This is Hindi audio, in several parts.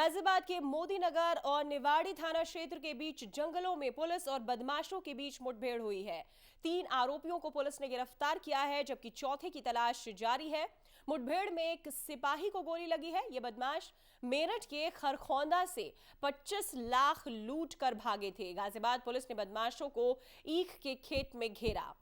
गाजियाबाद के मोदीनगर और निवाड़ी थाना क्षेत्र के बीच जंगलों में पुलिस और बदमाशों के बीच मुठभेड़ हुई है। 3 आरोपियों को पुलिस ने गिरफ्तार किया है, जबकि चौथे की तलाश जारी है। मुठभेड़ में एक सिपाही को गोली लगी है। ये बदमाश मेरठ के खरखौंदा से 25 लाख लूट कर भागे थे। गाजियाबाद पुलिस ने बदमाशों को ईख के खेत में घेरा।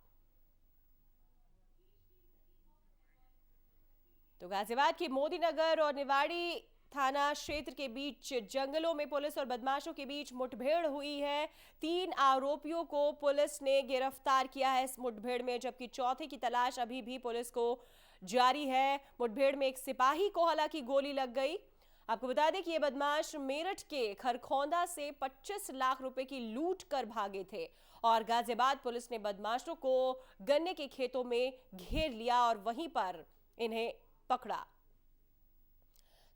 तो गाजियाबाद के मोदीनगर और निवाड़ी थाना क्षेत्र के बीच जंगलों में पुलिस और बदमाशों के बीच मुठभेड़ हुई है। 3 आरोपियों को पुलिस ने गिरफ्तार किया है इस मुठभेड़ में, जबकि चौथे की तलाश अभी भी पुलिस को जारी है। मुठभेड़ में एक सिपाही को हालांकि गोली लग गई। आपको बता दें कि ये बदमाश मेरठ के खरखौंदा से 25 लाख रुपए की लूट कर भागे थे और गाजियाबाद पुलिस ने बदमाशों को गन्ने के खेतों में घेर लिया और वहीं पर इन्हें पकड़ा।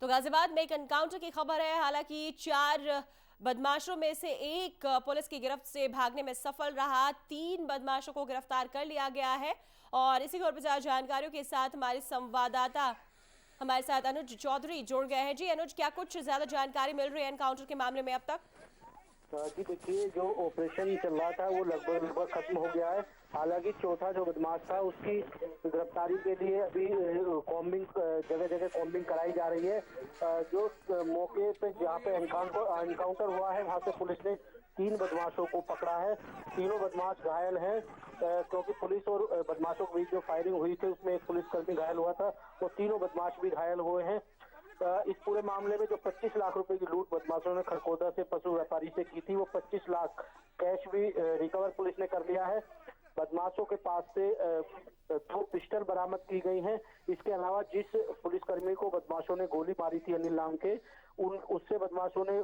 तो गाजियाबाद में एक एनकाउंटर की खबर है। हालांकि 4 बदमाशों में से एक पुलिस की गिरफ्त से भागने में सफल रहा। 3 बदमाशों को गिरफ्तार कर लिया गया है और इसी खबर पर ज्यादा जानकारियों के साथ हमारे संवाददाता हमारे साथ अनुज चौधरी जुड़ गए हैं। जी अनुज, क्या कुछ ज्यादा जानकारी मिल रही है एनकाउंटर के मामले में अब तक? जी देखिए, जो ऑपरेशन चल रहा था वो लगभग खत्म हो गया है। हालांकि चौथा जो बदमाश था उसकी गिरफ्तारी के लिए अभी कॉम्बिंग जगह जगह कॉम्बिंग कराई जा रही है। जो मौके पे जहाँ पे एनकाउंटर हुआ है वहाँ से पुलिस ने 3 बदमाशों को पकड़ा है। तीनों बदमाश घायल हैं, क्योंकि पुलिस और बदमाशों के बीच जो फायरिंग हुई थी उसमें एक पुलिसकर्मी घायल हुआ था। वो तीनों बदमाश भी घायल हुए हैं। इस पूरे मामले में जो 25 लाख रुपए की लूट बदमाशों ने खरखौदा से पशु व्यापारी से की थी, वो 25 लाख कैश भी रिकवर पुलिस ने कर लिया है। बदमाशों के पास से 2 पिस्टल बरामद की गई हैं। इसके अलावा जिस पुलिसकर्मी को बदमाशों ने गोली मारी थी अनिल नाम के, उससे बदमाशों ने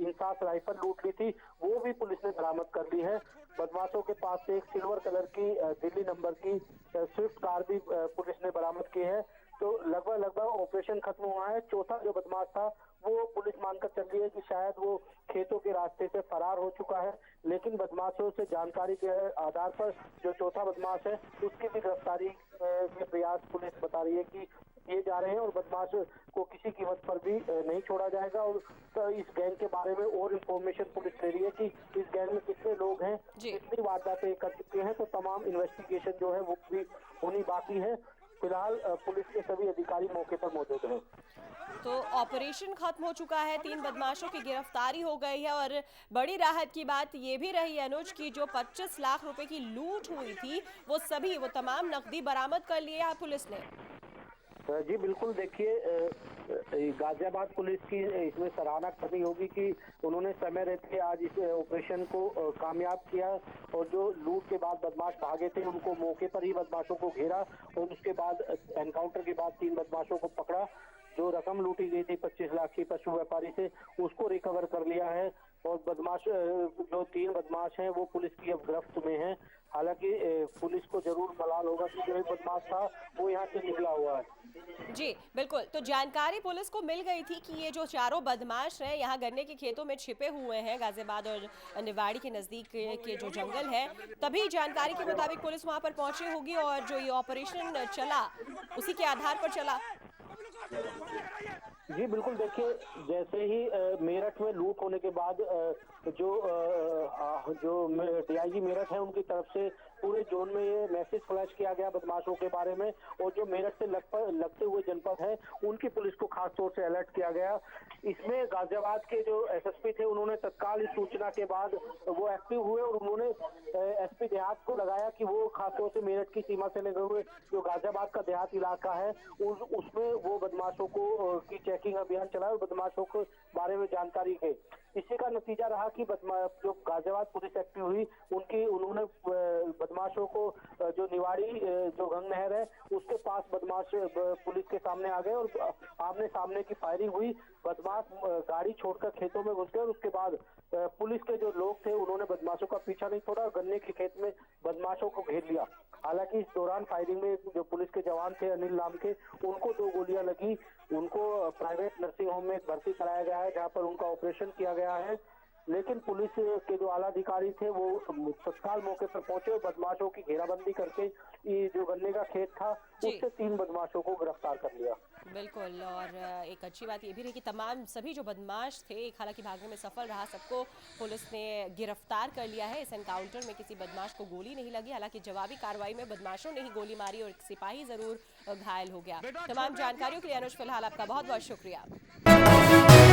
इंसास राइफल लूट ली थी, वो भी पुलिस ने बरामद कर ली है। बदमाशों के पास से एक सिल्वर कलर की दिल्ली नंबर की स्विफ्ट कार भी पुलिस ने बरामद की है। तो लगभग ऑपरेशन खत्म हुआ है। चौथा जो बदमाश था वो पुलिस मानकर चल रही है कि शायद वो खेतों के रास्ते से फरार हो चुका है, लेकिन बदमाशों से जानकारी के आधार पर जो चौथा बदमाश है उसकी भी गिरफ्तारी के प्रयास पुलिस बता रही है कि किए जा रहे हैं और बदमाश को किसी कीमत पर भी नहीं छोड़ा जाएगा। और तो इस गैंग के बारे में और इन्फॉर्मेशन पुलिस ले रही है कि इस गैंग में कितने लोग हैं, कितनी वारदातें कर चुके हैं। तो तमाम इन्वेस्टिगेशन जो है वो भी होनी बाकी है। फिलहाल पुलिस के सभी अधिकारी मौके पर मौजूद हैं। तो ऑपरेशन खत्म हो चुका है, 3 बदमाशों की गिरफ्तारी हो गई है और बड़ी राहत की बात ये भी रही अनुज की जो 25 लाख रुपए की लूट हुई थी वो तमाम नकदी बरामद कर लिए है पुलिस ने। जी बिल्कुल, देखिए गाजियाबाद पुलिस की इसमें सराहना करनी होगी कि उन्होंने समय रहते आज इस ऑपरेशन को कामयाब किया और जो लूट के बाद बदमाश भागे थे उनको मौके पर ही बदमाशों को घेरा और उसके बाद एनकाउंटर के बाद 3 बदमाशों को पकड़ा। जो रकम लूटी गई थी 25 लाख की पशु व्यापारी से, उसको रिकवर कर लिया है और बदमाश जो 3 बदमाश हैं वो पुलिस की अब गिरफ्त में हैं। हालांकि पुलिस को जरूर मलाल होगा कि जो एक बदमाश था वो यहाँ से निकला हुआ है। जी बिल्कुल, तो जानकारी पुलिस को मिल गई थी कि ये जो चारों बदमाश हैं यहाँ गन्ने के खेतों में छिपे हुए हैं गाजियाबाद और निवाड़ी के नजदीक के जो जंगल है, तभी जानकारी के मुताबिक पुलिस वहां पर पहुंची होगी और जो ये ऑपरेशन चला उसी के आधार पर चला। जी बिल्कुल, देखिए जैसे ही मेरठ में लूट होने के बाद जो डीआईजी मेरठ है उनकी तरफ से पूरे जोन में ये मैसेज फ्लैश किया गया बदमाशों के बारे में और जो मेरठ से लगते हुए जनपद है उनकी पुलिस को खास तौर से अलर्ट किया गया। इसमें गाजियाबाद के जो एसएसपी थे उन्होंने तत्काल इस सूचना के बाद वो एक्टिव हुए और उन्होंने एसपी देहात को लगाया कि वो खासतौर से मेरठ की सीमा से लगे हुए जो गाजियाबाद का देहात इलाका है उसमें वो बदमाशों को की चेकिंग अभियान चलाए और बदमाशों के बारे में जानकारी है। इसी का नतीजा रहा कि जो गाजियाबाद पुलिस एक्टिव हुई उन्होंने बदमाशों को जो निवाड़ी जो गंग नहर है उसके पास बदमाश पुलिस के सामने आ गए और आमने सामने की फायरिंग हुई। बदमाश गाड़ी छोड़कर खेतों में घुस गए और उसके बाद पुलिस के जो लोग थे उन्होंने बदमाशों का पीछा नहीं छोड़ा, गन्ने के खेत में बदमाशों को घेर लिया। हालांकि इस दौरान फायरिंग में जो पुलिस के जवान थे अनिल नाम के, उनको 2 गोलियां लगी। उनको प्राइवेट नर्सिंग होम में भर्ती कराया गया है जहां पर उनका ऑपरेशन किया गया है। लेकिन पुलिस के जो आला अधिकारी थे वो तत्काल मौके पर पहुंचे और बदमाशों की घेराबंदी करके ये जो गन्ने का खेत था उससे 3 बदमाशों को गिरफ्तार कर लिया। बिल्कुल। और एक अच्छी बात ये भी रही कि तमाम सभी जो बदमाश थे, एक हालांकि भागने में सफल रहा, सबको पुलिस ने गिरफ्तार कर लिया है। इस एनकाउंटर में किसी बदमाश को गोली नहीं लगी, हालांकि जवाबी कार्रवाई में बदमाशों ने ही गोली मारी और एक सिपाही जरूर घायल हो गया। तमाम जानकारियों के लिए अनुज फिलहाल आपका बहुत बहुत शुक्रिया।